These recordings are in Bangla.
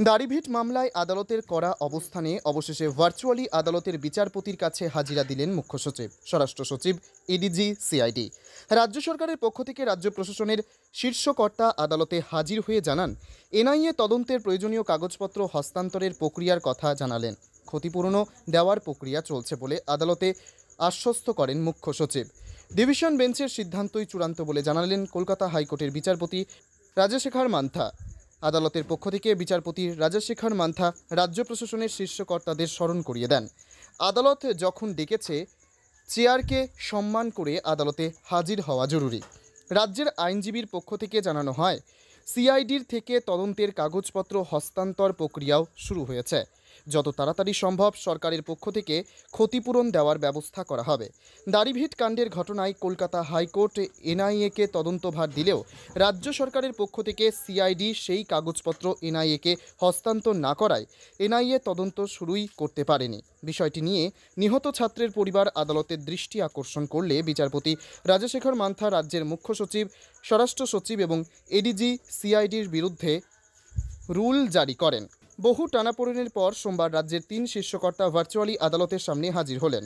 দাড়িভিট মামলায় আদালতের কড়া অবস্থানে অবশেষে ভার্চুয়ালি আদালতের বিচারপতির কাছে হাজিরা দিলেন মুখ্য সচিব, স্বরাষ্ট্র সচিব, এডিজি, সিআইডি। রাজ্য সরকারের পক্ষ থেকে রাজ্য প্রশাসনের শীর্ষকর্তা আদালতে হাজির হয়ে জানান, এনআইএ তদন্তের প্রয়োজনীয় কাগজপত্র হস্তান্তরের প্রক্রিয়ার কথা জানালেন। ক্ষতিপূরণও দেওয়ার প্রক্রিয়া চলছে বলে আদালতে আশ্বস্ত করেন মুখ্য সচিব। ডিভিশন বেঞ্চের সিদ্ধান্তই চূড়ান্ত বলে জানালেন কলকাতা হাইকোর্টের বিচারপতি রাজশেখর মান্থা। আদালতের পক্ষ থেকে বিচারপতি রাজশেখর মান্থা রাজ্য প্রশাসনের শীর্ষকর্তাদের স্মরণ করিয়ে দেন, আদালত যখন ডেকেছে চেয়ারকে সম্মান করে আদালতে হাজির হওয়া জরুরি। রাজ্যের আইনজীবীর পক্ষ থেকে জানানো হয়, সিআইডির থেকে তদন্তের কাগজপত্র হস্তান্তর প্রক্রিয়াও শুরু হয়েছে। যত তাড়াতাড়ি সম্ভব সরকারের পক্ষ থেকে ক্ষতিপূরণ দেওয়ার ব্যবস্থা করা হবে। দাড়িভিট কাণ্ডের ঘটনায় কলকাতা হাইকোর্ট এনআইএকে তদন্তভার দিলেও রাজ্য সরকারের পক্ষ থেকে সিআইডি সেই কাগজপত্র এনআইএকে হস্তান্তর না করায় এনআইএ তদন্ত শুরুই করতে পারেনি। বিষয়টি নিয়ে নিহত ছাত্রের পরিবার আদালতের দৃষ্টি আকর্ষণ করলে বিচারপতি রাজশেখর মান্থা রাজ্যের মুখ্য সচিব, স্বরাষ্ট্র সচিব এবং এডিজি সিআইডির বিরুদ্ধে রুল জারি করেন। বহু টানাপোড়েনের পর সোমবার রাজ্যের 3 শীর্ষকর্তা ভার্চুয়ালি আদালতের সামনে হাজির হলেন।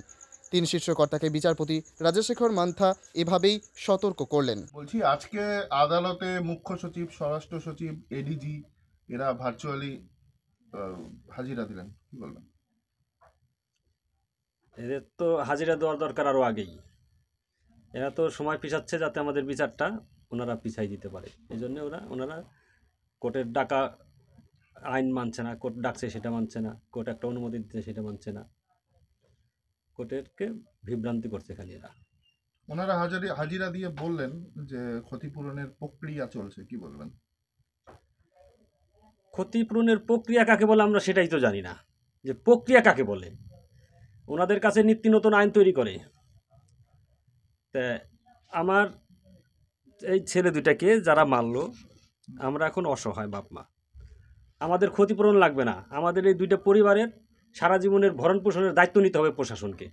3 শীর্ষকর্তাকে বিচারপতি রাজশেখর মান্থা এভাবেই সতর্ক করলেন। বলছি, আজকে আদালতে মুখ্য সচিব, স্বরাষ্ট্র সচিব, এডিজি এরা ভার্চুয়ালি হাজিরা দিলেন, কি বলবেন? এদের তো হাজিরা দেওয়ার দরকার আরও আগেই। এরা তো সময় পিছাচ্ছে যাতে আমাদের বিচারটা ওনারা পিছাই দিতে পারে। এই জন্য ওনারা কোর্টের ডাকা আইন মানছে না, কোর্ট ডাকছে সেটা মানছে না, কোর্ট একটা অনুমতি দিচ্ছে সেটা মানছে না, কোর্টেরকে বিভ্রান্তি করছে খালি এরা। ওনারা হাজিরা দিয়ে বললেন যে ক্ষতিপূরণের প্রক্রিয়া চলছে, কি বলবেন? ক্ষতিপূরণের প্রক্রিয়া কাকে বলে আমরা সেটাই তো জানি না, যে প্রক্রিয়া কাকে বলে। ওনাদের কাছে নিত্য নতুন আইন তৈরি করে। তা আমার এই ছেলে দুটাকে যারা মারলো, আমরা এখন অসহায় বাপ মা, আমাদের ক্ষতিপূরণ লাগবে না। আমাদের এই দুইটা পরিবারের সারা জীবনের ভরণ পোষণের দায়িত্ব নিতে হবে প্রশাসনকে।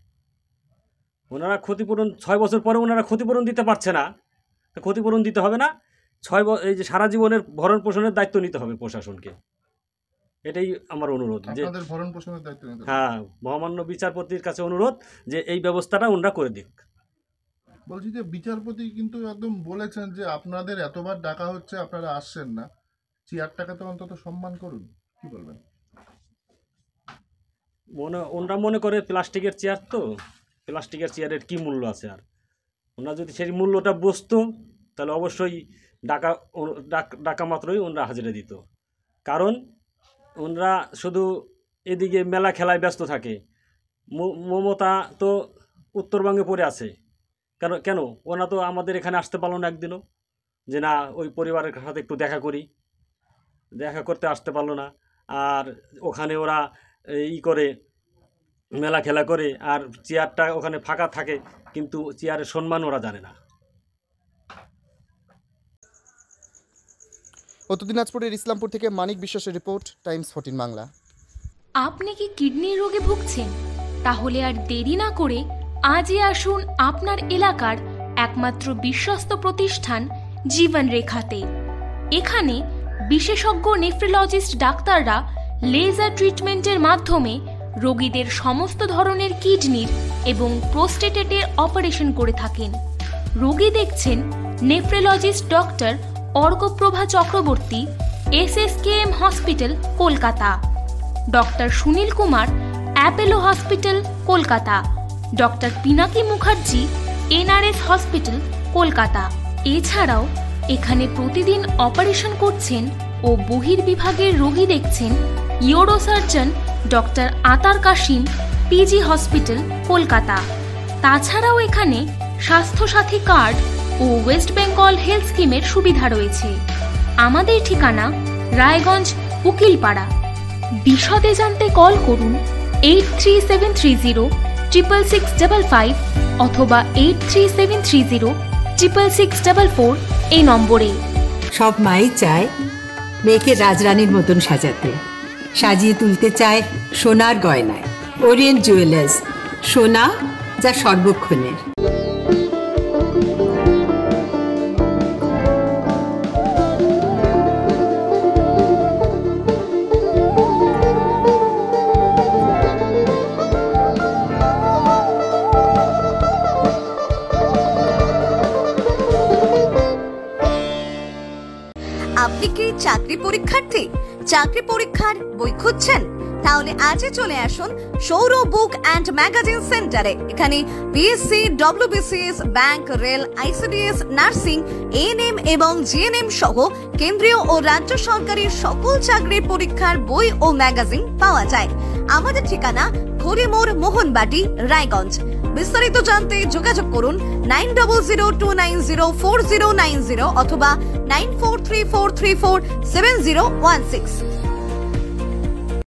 ওনারা ক্ষতিপূরণ 6 বছর পরে ওনারা ক্ষতিপূরণ দিতে পারছে না, ক্ষতিপূরণ দিতে হবে না। এই যে সারা জীবনের ভরণ পোষণের দায়িত্ব নিতে হবে প্রশাসনকে, এটাই আমার অনুরোধ। যে ভরণ পোষণের দায়িত্ব নিতে হবে। হ্যাঁ, মহামান্য বিচারপতির কাছে অনুরোধ যে এই ব্যবস্থাটা ওনারা করে দিক। বলছি যে বিচারপতি কিন্তু একদম বলেছেন যে আপনাদের এতবার ডাকা হচ্ছে, আপনারা আসছেন না, চেয়ারটাকে তো অন্তত সম্মান করুন, কি বলবেন? ওনারা মনে করে প্লাস্টিকের চেয়ার, তো প্লাস্টিকের চেয়ারের কি মূল্য আছে? আর ওনারা যদি সেই মূল্যটা বুঝতো তাহলে অবশ্যই ডাকা মাত্রই ওনারা হাজিরা দিত। কারণ ওনারা শুধু এদিকে মেলা খেলায় ব্যস্ত থাকে। মমতা তো উত্তরবঙ্গে পড়ে আছে। কেন ওনারা তো আমাদের এখানে আসতে পারলো না একদিনও, যে না ওই পরিবারের সাথে একটু দেখা করতে আসতে পারলো না। আর ওখানে ওরা করে মেলা খেলা করে, আর চেয়ারটা ওখানে ফাঁকা থাকে, কিন্তু চেয়ারের সম্মান ওরা জানে না। উত্তর দিনাজপুরের ইসলামপুর থেকে মানিক বিশ্বাসের রিপোর্ট, টাইমস 14 বাংলা। আপনি কি কিডনির রোগে ভুগছেন? তাহলে আর দেরি না করে আজই আসুন আপনার এলাকার একমাত্র বিশ্বস্ত প্রতিষ্ঠান জীবন রেখাতে। এখানে বিশেষজ্ঞ নেফ্রোলজিস্ট ডাক্তাররা লেজার ট্রিটমেন্টের মাধ্যমে রোগীদের সমস্ত ধরনের কিডনির এবং প্রোস্টেটের অপারেশন করে থাকেন। রোগী দেখছেন nephrologist doctor Arkaprabha Chakraborty, SSKM hospital, Kolkata; doctor Sunil Kumar, Apollo hospital, Kolkata; doctor Pinaki Mukherjee, NRS hospital, Kolkata. এছাড়াও এখানে প্রতিদিন অপারেশন করছেন ও বহির্বিভাগের রোগী দেখছেন ইউরোসার্জন ডক্টর আতার কাশিম, PG হসপিটাল, কলকাতা। তাছাড়াও এখানে স্বাস্থ্যসাথী কার্ড ও ওয়েস্ট বেঙ্গল হেলথ স্কিমের সুবিধা রয়েছে। আমাদের ঠিকানা রায়গঞ্জ, উকিলপাড়া। বিশদে জানতে কল করুন 8373066655 অথবা 8373066644 এই নম্বরে। সব মাই চায় মেয়েকে রাজরানীর মতন সাজাতে, সাজিয়ে তুলতে চায় সোনার গয়নায়। ওরিয়েন্ট জুয়েলার্স, সোনা যা সর্বক্ষণের। আপনি কি চাকরি পরীক্ষার্থী? চাকরি পরীক্ষার বই খুঁজছেন? তাহলে আজই চলে আসুন সৌর বুক অ্যান্ড ম্যাগাজিন সেন্টারে। এখানে BSc, WBCS, bank, rail, ICDS, nursing, ANM এবং জিএনএম সহ কেন্দ্রীয় ও রাজ্য সরকারি সকল চাকরির পরীক্ষার বই ও ম্যাগাজিন পাওয়া যায়। আমাদের ঠিকানা ঘড়িমোড়, মোহনবাটি, রায়গঞ্জ। বিস্তারিত জানতে যোগাযোগ করুন 9002904090 অথবা 9434347016।